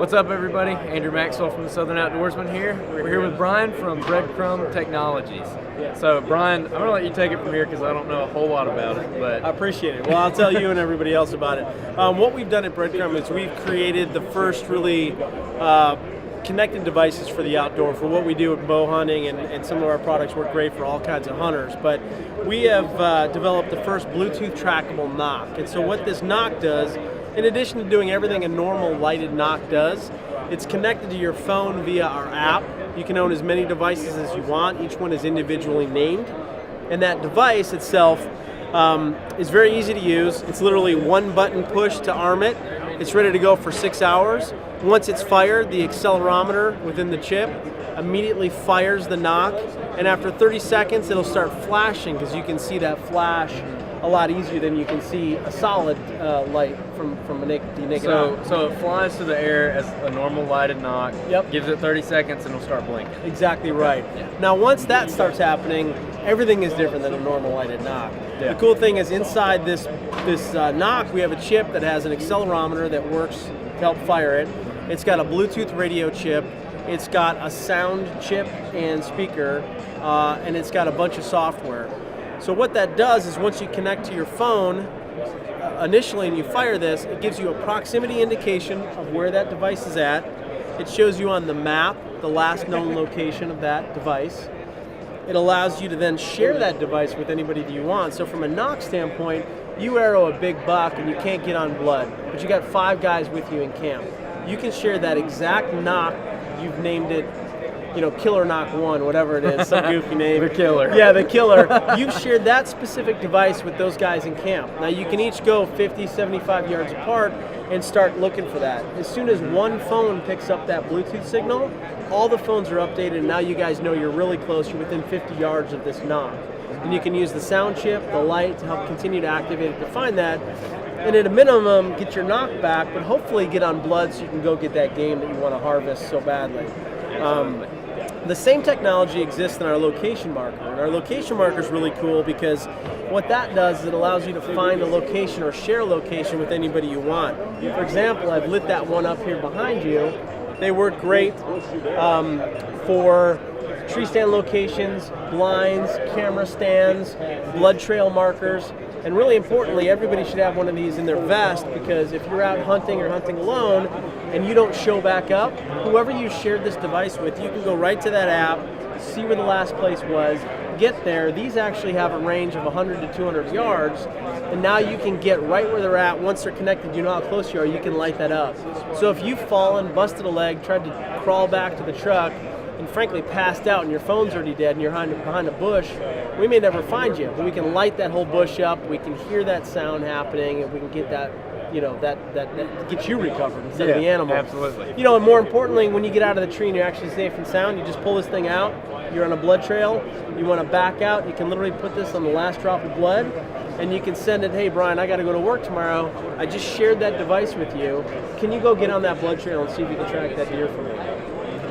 What's up, everybody? Andrew Maxwell from the Southern Outdoorsman here. We're here with Brian from Breadcrumb Technologies. So, Brian, I'm going to let you take it from here because I don't know a whole lot about it. But I appreciate it. Well, I'll tell you and everybody else about it. What we've done at Breadcrumb is we've created the first really connected devices for the outdoor, for what we do with bow hunting, and some of our products work great for all kinds of hunters. But we have developed the first Bluetooth trackable Nock. And so what this Nock does, in addition to doing everything a normal lighted Nock does, it's connected to your phone via our app. You can own as many devices as you want. Each one is individually named. And that device itself is very easy to use. It's literally one button push to arm it. It's ready to go for 6 hours. Once it's fired, the accelerometer within the chip immediately fires the Nock, and after 30 seconds it'll start flashing, because you can see that flash a lot easier than you can see a solid light from the naked eye. So it flies through the air as a normal lighted Nock. Yep. Gives it 30 seconds and it'll start blinking. Exactly right. Yeah. Now once that starts happening, everything is different than a normal lighted Nock. Yeah. The cool thing is inside this Nock we have a chip that has an accelerometer that works to help fire it. It's got a Bluetooth radio chip. It's got a sound chip and speaker, and it's got a bunch of software. So what that does is once you connect to your phone initially and you fire this, it gives you a proximity indication of where that device is at. It shows you on the map the last known location of that device. It allows you to then share that device with anybody that you want. So from a Nock standpoint, you arrow a big buck and you can't get on blood, but you got 5 guys with you in camp. You can share that exact Nock. You've named it, Killer Nock 1, whatever it is, some goofy name. The Killer. Yeah, the Killer. You've shared that specific device with those guys in camp. Now you can each go 50, 75 yards apart and start looking for that. As soon as one phone picks up that Bluetooth signal, all the phones are updated, and now you guys know you're really close. You're within 50 yards of this Nock. And you can use the sound chip, the light, to help continue to activate it to find that. And at a minimum, get your Nock back, but hopefully get on blood so you can go get that game that you want to harvest so badly. The same technology exists in our location marker. And our location marker is really cool because what that does is it allows you to find a location or share a location with anybody you want. For example, I've lit that one up here behind you. They work great for tree stand locations, blinds, camera stands, blood trail markers. And really importantly, everybody should have one of these in their vest, because if you're out hunting or hunting alone and you don't show back up, whoever you shared this device with, you can go right to that app, see where the last place was, get there. These actually have a range of 100 to 200 yards, and now you can get right where they're at. Once they're connected, you know how close you are, you can light that up. So if you've fallen, busted a leg, tried to crawl back to the truck, and frankly passed out and your phone's already dead and you're behind a bush, we may never find you, but we can light that whole bush up, we can hear that sound happening, and we can get that, that gets you recovered instead of the animal. Absolutely. And more importantly, when you get out of the tree and you're actually safe and sound, you just pull this thing out, you're on a blood trail, you want to back out, you can literally put this on the last drop of blood, and you can send it, hey Brian, I got to go to work tomorrow, I just shared that device with you, can you go get on that blood trail and see if you can track that deer for me?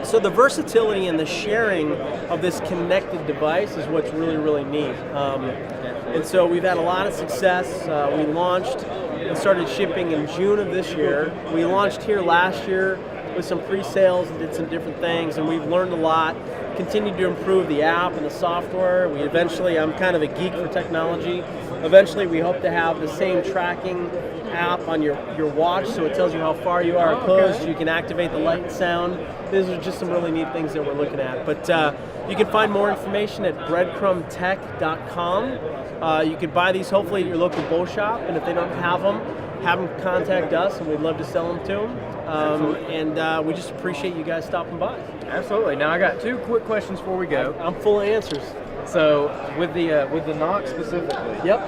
So the versatility and the sharing of this connected device is what's really, really neat. And so we've had a lot of success. We launched and started shipping in June of this year. We launched here last year with some pre-sales and did some different things, and we've learned a lot, continued to improve the app and the software. I'm kind of a geek for technology. Eventually we hope to have the same tracking app on your watch, so it tells you how far you are close, so you can activate the light and sound. These are just some really neat things that we're looking at. But you can find more information at breadcrumbtech.com. You can buy these hopefully at your local bow shop, and if they don't have them contact us, and we'd love to sell them to them. And we just appreciate you guys stopping by. Absolutely. Now I got 2 quick questions before we go. I'm full of answers. So with the Nock specifically, Yep.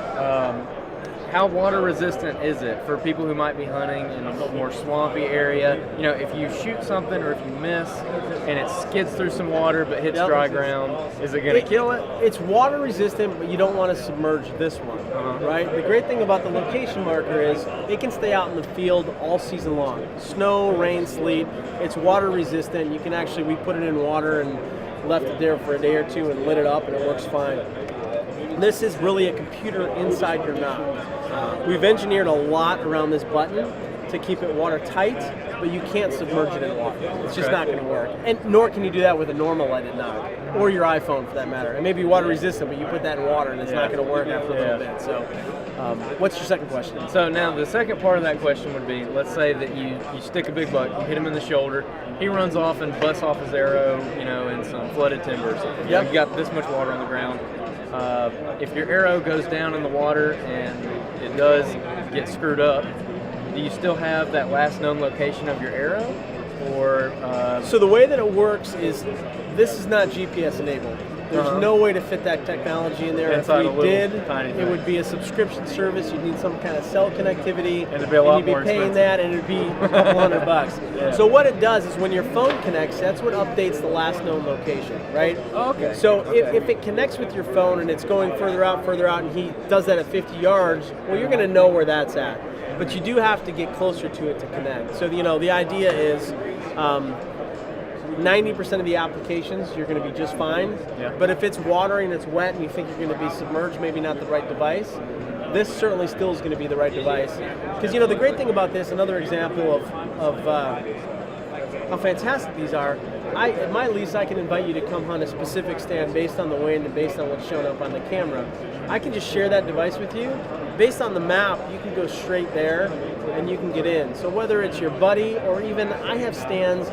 How water resistant is it for people who might be hunting in a more swampy area? If you shoot something or if you miss and it skids through some water but hits dry ground, is it going to kill it? It's water resistant, but you don't want to submerge this one, right? The great thing about the location marker is it can stay out in the field all season long. Snow, rain, sleet, it's water resistant. You can actually, we put it in water and left it there for a day or two and lit it up, and it works fine. This is really a computer inside your Nock. We've engineered a lot around this button to keep it watertight, but you can't submerge it in water. It's just Okay. not going to work. And nor can you do that with a normal lighted Nock, or your iPhone for that matter. It may be water resistant, but you put that in water and it's not going to work after a little bit. So, what's your second question? So now the second part of that question would be, let's say that you stick a big buck, you hit him in the shoulder, he runs off and busts off his arrow, in some flooded timber or something. Yep. You got this much water on the ground. If your arrow goes down in the water and it does get screwed up, do you still have that last known location of your arrow? Or So the way that it works is, this is not GPS enabled. There's Uh-huh. no way to fit that technology in there. Inside a If we little did, tiny it thing. would be a subscription service. You'd need some kind of cell connectivity. And it'd be a lot you'd be more paying expensive. that, and it'd be a couple $100. Yeah. So what it does is when your phone connects, that's what updates the last known location, right? Oh, okay. So Okay. if it connects with your phone and it's going further out, and he does that at 50 yards, well, you're going to know where that's at. But you do have to get closer to it to connect. So, the idea is 90% of the applications, you're going to be just fine. Yeah. But if it's watery and it's wet and you think you're going to be submerged, maybe not the right device, this certainly still is going to be the right device. Because, the great thing about this, another example of how fantastic these are, at my lease, I can invite you to come hunt a specific stand based on the wind and based on what's shown up on the camera. I can just share that device with you. Based on the map, you can go straight there and you can get in. So whether it's your buddy or even, I have stands,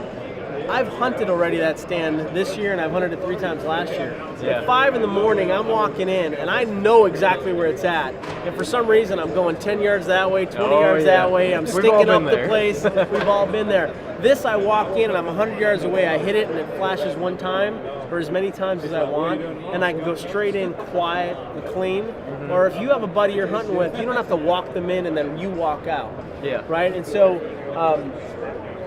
I've hunted already that stand this year, and I've hunted it 3 times last year. So Yeah. at 5 in the morning, I'm walking in, and I know exactly where it's at. And for some reason, I'm going 10 yards that way, 20 Oh, yards yeah. that way. I'm We've all sticking been up the there. place. We've all been there. This, I walk in, and I'm 100 yards away. I hit it, and it flashes one time, or as many times as I want, and I can go straight in, quiet and clean. Mm-hmm. Or if you have a buddy you're hunting with, you don't have to walk them in, and then you walk out. Yeah. Right? And so,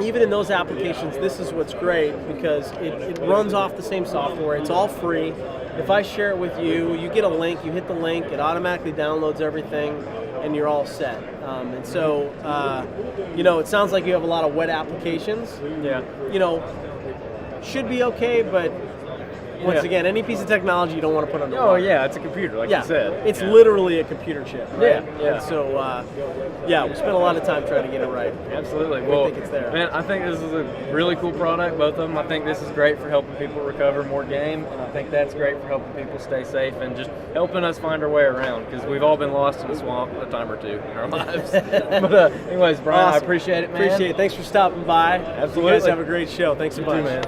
even in those applications, this is what's great because it runs off the same software. It's all free. If I share it with you, you get a link, you hit the link, it automatically downloads everything, and you're all set. And so, it sounds like you have a lot of wet applications. Yeah. Should be okay, but once Yeah. again, any piece of technology you don't want to put on the Oh yeah, it's a computer, like you said. It's Yeah. literally a computer chip. Right? Yeah. And so, we spent a lot of time trying to get it right. Absolutely. We Well, think it's there. man, I think this is a really cool product, both of them. I think this is great for helping people recover more game, and I think that's great for helping people stay safe and just helping us find our way around, because we've all been lost in a swamp a time or two in our lives. But anyways, Brian, I Awesome. appreciate it, man. Appreciate it. Thanks for stopping by. Absolutely. You guys have a great show. Thanks so You much. too, man.